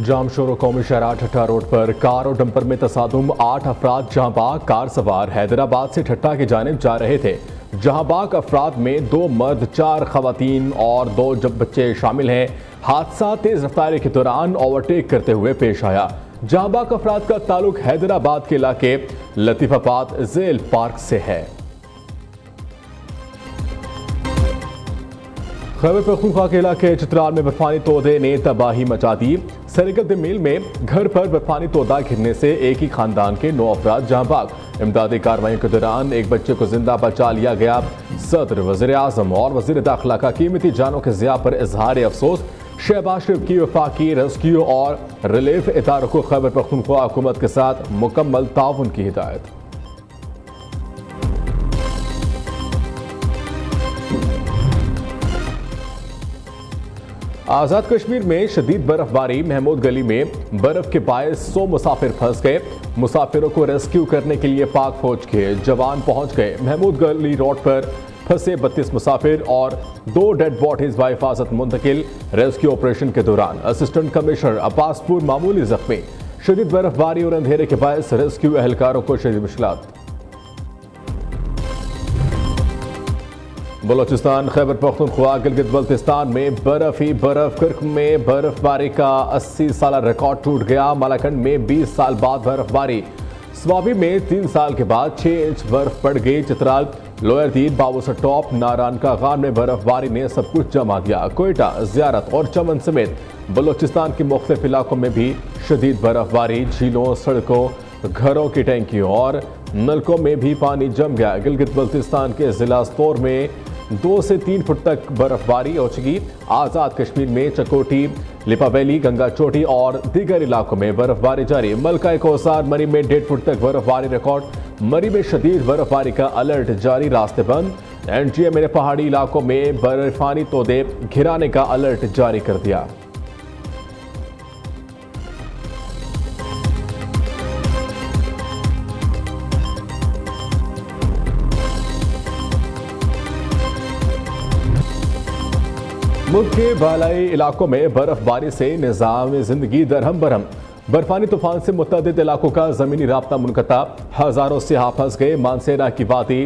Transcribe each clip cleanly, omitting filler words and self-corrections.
जामशोर कौमी शहरा ठट्टा रोड पर कार और डंपर में तसादुम 8 अफराद जहां बाग कार सवार हैदराबाद से ठट्टा की जानिब जा रहे थे। जहां बाग अफराद में 2 मर्द 4 खवातीन और 2 बच्चे शामिल हैं। हादसा तेज रफ्तारी के दौरान ओवरटेक करते हुए पेश आया। जहां बाग अफराद का ताल्लुक हैदराबाद के इलाके लतीफाबाद जेल पार्क से है। खैबर पख्तूनख्वा के इलाके चित्राल में बर्फानी तोदे ने तबाही मचा दी। सरकत मिल में घर पर बर्फानी तोदा गिरने से एक ही खानदान के 9 अफराद जहां बाग। इमदादी कार्रवाइयों के दौरान एक बच्चे को जिंदा बचा लिया गया। सदर, वज़ीर आज़म और वज़ीर दाखिला का कीमती जानों के ज़िया पर इजहार अफसोस। शहबाज शरीफ की वफाकी रेस्क्यू और रिलीफ इदारों को खैबर पख्तूनख्वा हुकूमत के साथ मुकम्मल ताउन की हिदायत। आज़ाद कश्मीर में शदीद बर्फबारी। महमूद गली में बर्फ के बायस 100 मुसाफिर फंस गए। मुसाफिरों को रेस्क्यू करने के लिए पाक फौज के जवान पहुंच गए। महमूद गली रोड पर फंसे 32 मुसाफिर और 2 डेड बॉडीज बाहिफाजत मुंतकिल। रेस्क्यू ऑपरेशन के दौरान असिस्टेंट कमिश्नर अब्बासपुर मामूली जख्मी। शदीद बर्फबारी और अंधेरे के बायस रेस्क्यू एहलकारों को शदीद मुश्किलात। बलोचिस्तान, खैबर पख्तूनख्वा, गिलगित बल्तिस्तान में बर्फ ही बर्फ। किर्क में बर्फबारी का 80 साल रिकॉर्ड टूट गया। मालाकंड में 20 साल बाद बर्फबारी। स्वाबी में 3 साल के बाद 6 इंच बर्फ पड़ गई। चित्राल, लोअर दीद, बाबूसर टॉप, नारान का गान में बर्फबारी ने सब कुछ जमा दिया। कोयटा, ज़ियारत और चमन समेत बलोचिस्तान के मुख्तलिफ इलाकों में भी शदीद बर्फबारी। झीलों, सड़कों, घरों की टैंकियों और नलकों में भी पानी जम गया। गिलगित बल्तिस्तान के जिला स्तौर में 2 से 3 फुट तक बर्फबारी हो चुकी। आज़ाद कश्मीर में चकोटी, लिपावैली, गंगा चोटी और दीगर इलाकों में बर्फबारी जारी। मलका कोसार, मरी में 1.5 फुट तक बर्फबारी रिकॉर्ड। मरी में शदीद बर्फबारी का अलर्ट जारी, रास्ते बंद। NGA में पहाड़ी इलाकों में बर्फानी तोदे घिराने का अलर्ट जारी कर दिया। मुल्क के बालाई इलाकों में बर्फबारी से निज़ाम जिंदगी दरहम बरहम। बर्फानी तूफान से मुतअद्दिद इलाकों का ज़मीनी राब्ता मुनक़ता। हज़ारों सियाह फंस गए। मानसेरा की वादी,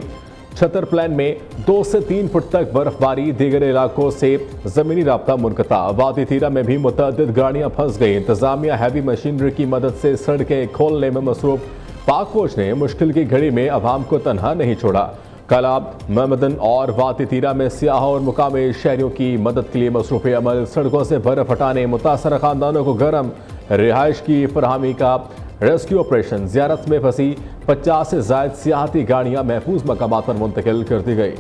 छतर प्लान में 2 से 3 फुट तक बर्फबारी। दीगर इलाकों से ज़मीनी राब्ता मुनक़ता। वादी तीरा में भी मुतअद्दिद गाड़ियाँ फंस गई। इंतज़ामिया हैवी मशीनरी की मदद से सड़कें खोलने में मसरूफ़। पाक फौज ने मुश्किल की घड़ी में अवाम को तनहा नहीं छोड़ा। कलाब, महमदन और वादी तीरा में सियाहों और मुकामी शहरियों की मदद के लिए मसरूफ़ अमल। सड़कों से बर्फ हटाने, मुतासर खानदानों को गर्म रिहाइश की फरहमी का रेस्क्यू ऑपरेशन। ज़ियारत में फंसी 50 से ज़ायद सियाहती गाड़ियाँ महफूज मकामात पर मुंतकिल कर दी गई।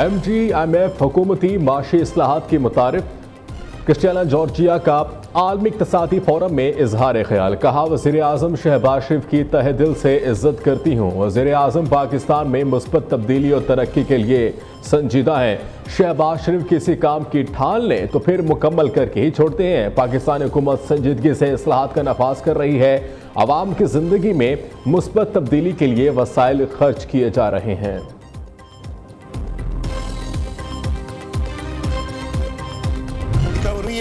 MGMF हुकूमती माशी इस्लाहात की मुतारिफ। क्रिस्टियाना जॉर्जिया का आलमी इक़्तिसादी फोरम में इजहार ख्याल। कहा, वज़ीर आज़म शहबाज शरीफ की तहे दिल से इज्जत करती हूँ। वज़ीर आज़म पाकिस्तान में मुस्बत तब्दीली और तरक्की के लिए संजीदा हैं। शहबाज शरीफ किसी काम की ठान लें तो फिर मुकम्मल करके ही छोड़ते हैं। पाकिस्तानी हुकूमत संजीदगी से इस्लाहात का नफाज कर रही है। आवाम की जिंदगी में मुस्बत तब्दीली के लिए वसाइल खर्च किए जा रहे हैं।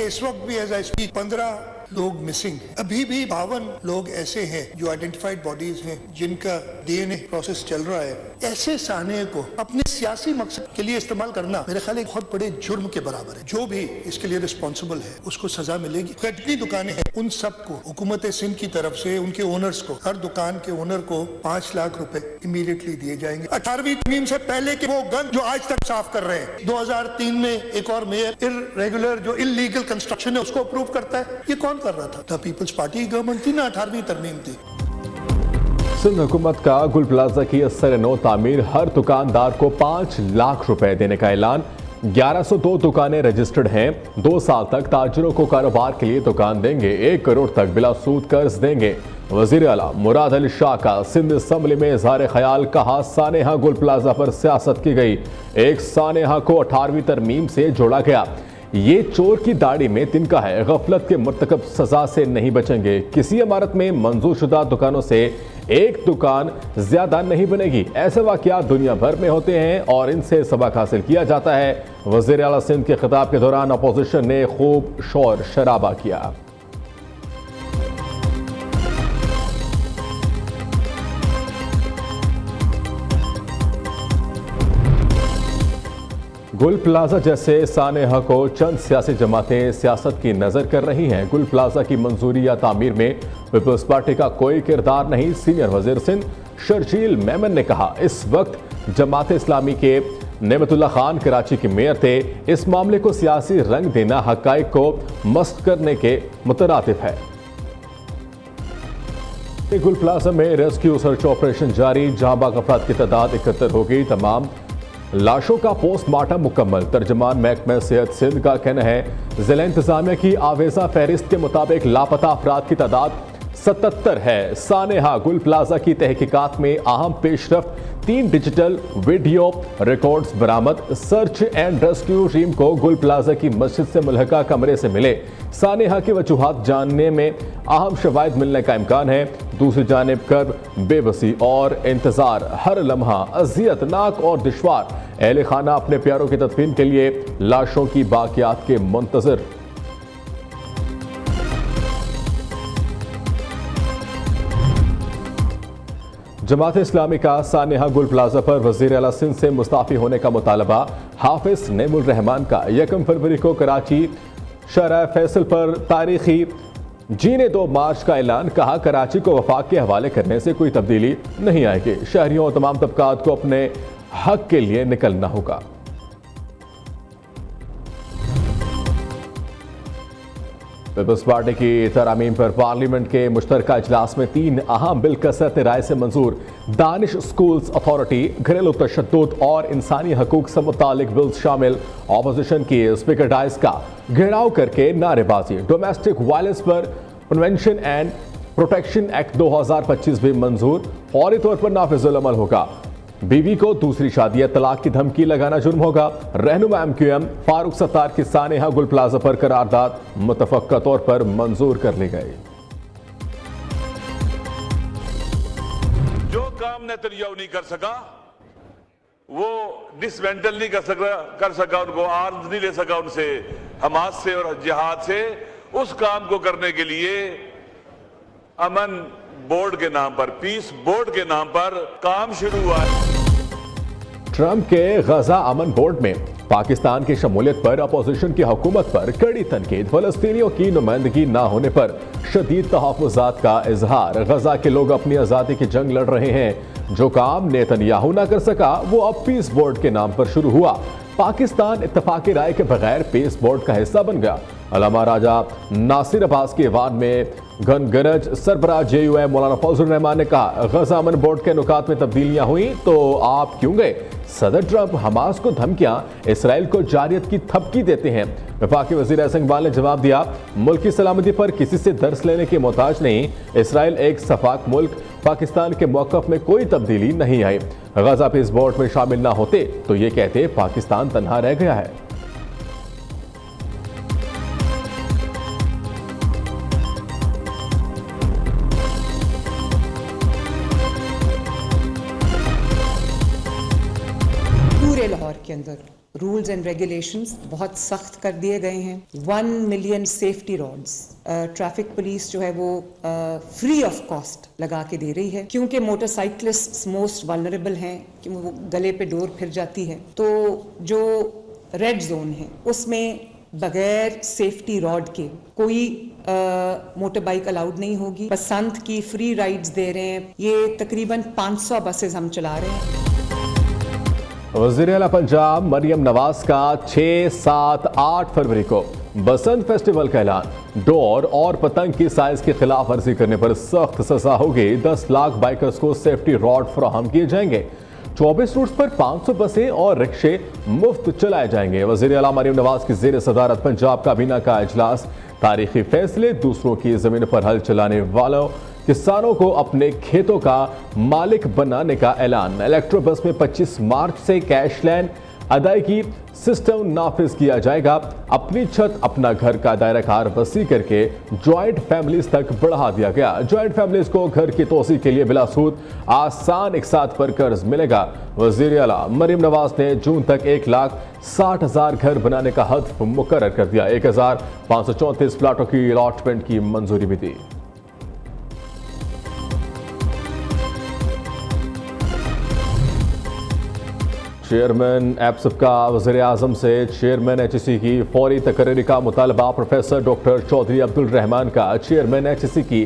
इस वक्त भी एज आई स्पीक 15 लोग मिसिंग। अभी भी 52 लोग ऐसे हैं जो आइडेंटिफाइड बॉडीज हैं जिनका DNA प्रोसेस चल रहा है। ऐसे साने को अपने सियासी मकसद के लिए इस्तेमाल करना मेरे ख्याल एक बहुत बड़े जुर्म के बराबर है। जो भी इसके लिए रिस्पॉन्सिबल है उसको सजा मिलेगी। जितनी दुकानें हैं उन सबको हुकूमत सिंध की तरफ से उनके ओनर्स को, हर दुकान के ओनर को 5 लाख रुपए इमीडिएटली दिए जाएंगे। 18वीं तरमीम से पहले के वो गन जो आज तक साफ कर रहे हैं। 2003 में एक और मेयर इर्रेगुलर जो इल्लीगल कंस्ट्रक्शन है उसको अप्रूव करता है। ये कौन कर रहा था? पीपल्स पार्टी गवर्नमेंट थी ना, 18वीं तरमीम थी। सिंध हुकूमत का गुल प्लाजा की असर नो तामीर। हर दुकानदार को 5 लाख रुपए देने का ऐलान। 1102 दुकानें रजिस्टर्ड हैं। 2 साल तक ताजरों को कारोबार के लिए दुकान देंगे। 1 करोड़ तक बिला सूद कर्ज देंगे। वजीर आला मुराद अली शाह का सिंध असम्बली में इजहार ख्याल। कहा, सानेहा गुल प्लाजा पर सियासत की गई। एक सानेहा को 18वीं तरमीम से जोड़ा गया। ये चोर की दाढ़ी में तिनका है। गफलत के मुर्तकब सजा से नहीं बचेंगे। किसी इमारत में मंजूर शुदा दुकानों से एक दुकान ज्यादा नहीं बनेगी। ऐसे वाकयात दुनिया भर में होते हैं और इनसे सबक हासिल किया जाता है। वज़ीर आला सिंध के खिताब के दौरान अपोजिशन ने खूब शोर शराबा किया। गुल प्लाजा जैसे सानेहा को चंद सियासी जमातें सियासत की नजर कर रही हैं। गुल प्लाजा की मंजूरी या तामीर में पीपल्स पार्टी का कोई किरदार नहीं। सीनियर वजीर सिंध शर्जील मेमन ने कहा, इस वक्त जमात इस्लामी के नेमतुल्ला खान कराची के मेयर थे। इस मामले को सियासी रंग देना हकाइक को मस्त करने के मुतरातिफ है। गुल प्लाजा में रेस्क्यू सर्च ऑपरेशन जारी, जहां बाग अफराद की तादाद 71 हो गई। तमाम लाशों का पोस्टमार्टम मुकम्मल। तर्जमान महकमा सेहत सिंध का कहना है, जिला इंतजामिया की आवेजा फहरिस्त के मुताबिक लापता अफराद की तादाद 77 है। सानेहा गुल प्लाजा की तहकीकात में अहम पेशरफ्त, 3 डिजिटल वीडियो रिकॉर्ड्स बरामद। सर्च एंड रेस्क्यू टीम को गुल प्लाजा की मस्जिद से मुल्हका कमरे से मिले सानेहा की वजूहात जानने में अहम शवाहिद मिलने का इम्कान है। दूसरी जानिब कर बेबसी और इंतजार, हर लम्हा अजियतनाक और दुश्वार। अहले खाना अपने प्यारों की तदफीन के लिए लाशों की बाकियात के मुंतजर। जमात इस्लामी का सानेहा गुल प्लाजा पर वज़ीर आला सिंध से मुस्ताफी होने का मुतालबा। हाफिज नेमुल रहमान का 1 फरवरी को कराची शरह फैसल पर तारीखी जीने 2 मार्च का ऐलान। कहा, कराची को वफाक के हवाले करने से कोई तब्दीली नहीं आएगी। शहरियों और तमाम तबकात को अपने हक के लिए निकलना होगा। पीपल्स पार्टी की तरामीम पर पार्लियामेंट के मुश्तरका इजलास में 3 अहम बिल कसरत राय से मंजूर। दानिश स्कूल्स अथॉरिटी, घरेलू तशद्दुद और इंसानी हकूक से मुतालिक बिल्स शामिल। ऑपोजिशन की स्पीकर डाइस का घेराव करके नारेबाजी। डोमेस्टिक वायलेंस पर प्रिवेंशन एंड प्रोटेक्शन एक्ट 2025 भी मंजूर, फौरी तौर पर नाफिजुल अमल होगा। बीवी को दूसरी शादी या तलाक की धमकी लगाना जुर्म होगा। रहनुमा MQM फारूक सत्तार की सानेहा गुल प्लाजा पर करारदाद मुतफक्का तौर पर मंजूर कर ली गई। जो काम नेतन्याहू नहीं कर सका, वो डिसमेंटल नहीं कर सका, उनको आर्म्स नहीं ले सका उनसे, हमास से और जिहाद से, उस काम को करने के लिए अमन बोर्ड के नाम पर, पीस बोर्ड के नाम पर काम शुरू हुआ है। ट्रंप के गजा अमन बोर्ड में पाकिस्तान की शमूलियत पर अपोजिशन की हुकूमत पर कड़ी तनकीद। फलस्तीनियों की नुमाइंदगी न होने पर शदीद तहफ़्फ़ुज़ात का इजहार। गजा के लोग अपनी आज़ादी की जंग लड़ रहे हैं। जो काम नेतन्याहू ना कर सका, वो अब पीस बोर्ड के नाम पर शुरू हुआ। पाकिस्तान इत्तफाक़ी राय के बगैर पीस बोर्ड का हिस्सा बन गया। अल्लामा राजा नासिर अब्बास के वाद में घनगरज सरबराह JUI मौलाना फौजुर रहमान ने कहा, गजा अमन बोर्ड के नुकात में तब्दीलियां हुई तो आप क्यों गए? सदर ट्रंप हमास को धमकियां, इसराइल को जारियत की थपकी देते हैं। वफाकी वज़ीर एहसन इक़बाल ने जवाब दिया, मुल्क की सलामती पर किसी से दर्स लेने के मोहताज नहीं। इसराइल एक सफाक मुल्क, पाकिस्तान के मौक़िफ़ में कोई तब्दीली नहीं आई। गजा पीस बोर्ड में शामिल ना होते तो ये कहते पाकिस्तान तन्हा रह गया है। पूरे लाहौर के अंदर रूल्स एंड रेगुलेशंस बहुत सख्त कर दिए गए हैं। 1 million safety rods traffic police जो है वो फ्री ऑफ कॉस्ट लगा के दे रही है, क्योंकि मोटरसाइकिलिस्ट मोस्ट वल्नरेबल हैं, कि वो गले पे डोर फिर जाती है। तो जो रेड जोन है उसमें बगैर सेफ्टी रॉड के कोई मोटर बाइक अलाउड नहीं होगी। बसंत की फ्री राइड्स दे रहे हैं। ये तकरीबन 500 बसेस हम चला रहे हैं। वज़ीर आला पंजाब मरियम नवाज का 6, 7, 8 फरवरी को बसंत फेस्टिवल का ऐलान। डोर और पतंग की साइज की खिलाफ वर्जी करने पर सख्त सजा होगी। 10 लाख बाइकर्स को सेफ्टी रॉड फराहम किए जाएंगे। 24 रूट्स पर 500 बसें और रिक्शे मुफ्त चलाए जाएंगे। वज़ीर आला मरियम नवाज की ज़ेर सदारत पंजाब काबीना का इजलास। तारीखी फैसले, दूसरों की जमीन पर हल चलाने वालों किसानों को अपने खेतों का मालिक बनाने का ऐलान। इलेक्ट्रो बस में 25 मार्च से कैश लैन अदायगी सिस्टम नाफिज किया जाएगा। अपनी छत अपना घर का दायरा कार वसी करके ज्वाइंट फैमिलीज तक बढ़ा दिया गया। ज्वाइंट फैमिलीज को घर की तोसी के लिए बिला सूद आसान एक साथ पर कर्ज मिलेगा। वजीर आला मरीम नवाज ने जून तक 1,60,000 घर बनाने का हद मुकर्रर कर दिया। 1,534 प्लाटों की अलॉटमेंट की मंजूरी भी दी। चेयरमैन एप्सप का वज़ीर आज़म से चेयरमैन HEC की फौरी तकरीरी का मुतालबा। प्रोफेसर डॉक्टर चौधरी अब्दुल रहमान का चेयरमैन HEC की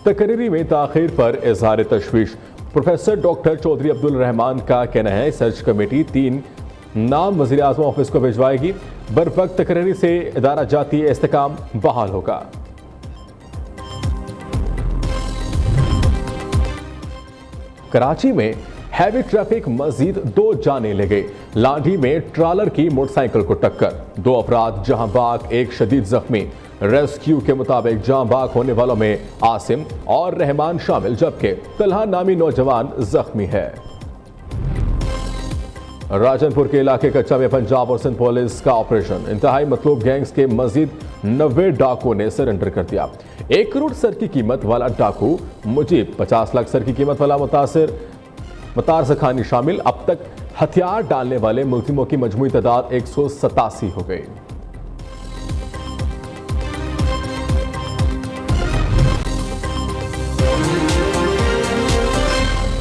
तकरीरी में ताख़ीर पर इज़हार तशवीश। प्रोफेसर डॉक्टर चौधरी अब्दुल रहमान का कहना है सर्च कमेटी 3 नाम वज़ीर आज़म ऑफिस को भिजवाएगी। बरवक्त तकरीरी से इदारा जाती इस्तेकाम बहाल होगा। कराची में हैवी ट्रैफिक मजीद 2 जाने ले गए। लांडी में ट्रालर की मोटरसाइकिल को टक्कर, 2 अफराद जहां बाग, 1 शदीद जख्मी। रेस्क्यू के मुताबिक जहां बाग होने वालों में आसिम और रहमान शामिल, जबकि तलहा नामी नौजवान जख्मी है। राजनपुर के इलाके कच्चा में पंजाब और सिंध पुलिस का ऑपरेशन। इंतहाई मतलूब गैंग्स के मजीद 90 डाकुओं ने सरेंडर कर दिया। 1 करोड़ सर की कीमत वाला डाकू मुजीब, 50 लाख सर की कीमत वाला मतार सखानी शामिल। अब तक हथियार डालने वाले मुल्जिमों की मजमूई तादाद 187 हो गई।